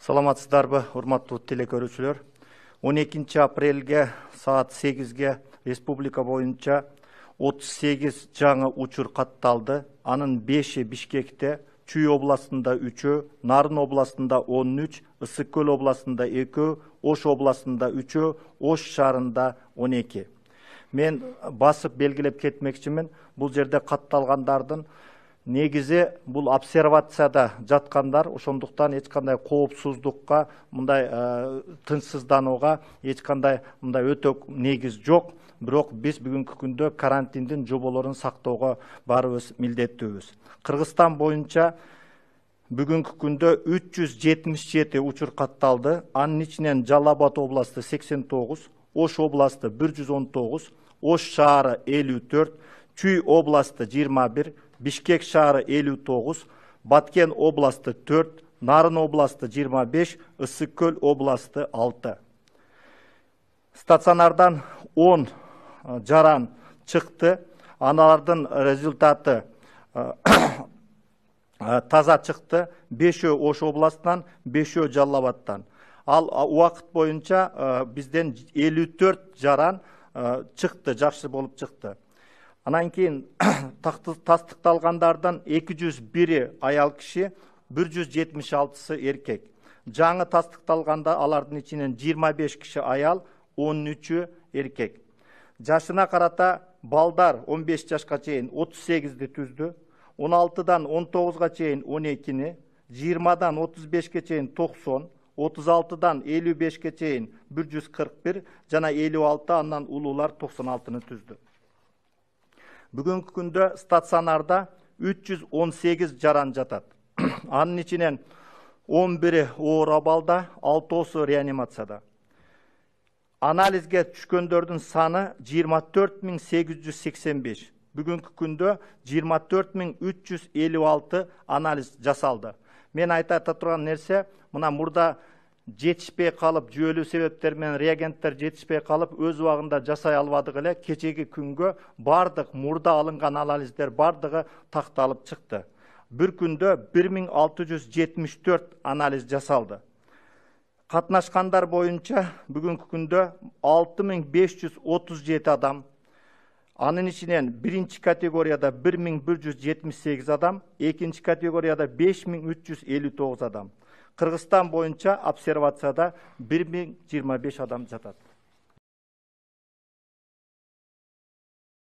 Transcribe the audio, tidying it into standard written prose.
Саламатсыздарбы, урматтуу телекөрүүчүлөр. 12 апрелге саат 8-ге республика боюнча 38 жаңы учур катталды. Анын 5-и Бишкекте, Чүй областында 3-ü, Нарын областында 13, Ысык-Көл областында 2, Ош областында 3, Ош шаарында 12. Мен басып белгилеп кетмекчимин, бул жерде катталгандардын негизи бул обсервацияда жаткандар, ошондуктан эч кандай коопсуздукка, мындай тынчсызданууга эч кандай мындай өтө негиз жок. Бирок биз бүгүнкү күндө карантиндин жоболорун сактоого баарыбыз милдеттүүбүз. Кыргызстан боюнча бүгүнкү күндө 377 учур катталды. Анын ичинен Жалал Абад областы 89, Ош областы 119, Ош шаары 54, Чүй областы 21, Бишкек шаары 59, Баткен областы 4, Нарын областы 25, Ысык-Көл областы 6. Стационардан 10 жаран чыкты. Аналардын результаты таза чыкты. 5-өө Ош областынан, 5-өө Жалал Абадтан. Ал убакыт боюнча бизден 54 жаран чыкты, жакшы болуп чыкты. Анан кийин тастыкталгандардан 201-и аял киши, 176-сы эркек. Жаңы тастыкталганда алардын ичинен 25 киши аял, 13-ü эркек. Жашына карата балдар 15 жашка чейин 38-ди түздү, 16-дан 19-га чейин 12-ни, 20-дан 35-ке чейин 90, 36-дан 55-ке чейин 141 жана 56 андан улуулар 96-ны түздү. Бүгүнкү күндө стационарда 318 жаран жатат. Анын ичинен 11-и оор абалда, 6-сы реанимацияда. Анализге түшкөндөрдүн саны 24885. Бүгүнкү күндө 24356 анализ жасалды. Мен айта турган нерсе, мына мурда жетишпей калып, жүйөлүү себептер менен реагенттер жетишпей калып, өз убагында жасай албадык эле. Кечеги күнгө бардык мурда алынган анализдер бардыгы такталып чыкты. Bir күндө 1674 анализ жасалды. Катнашкандар боюнча бүгүнкү күндө 6537 адам, анын ичинен биринчи категорияда 1178 адам, экинчи категорияда 5359 адам. Кыргызстан боюнча обсервацияда 1025 адам жатат.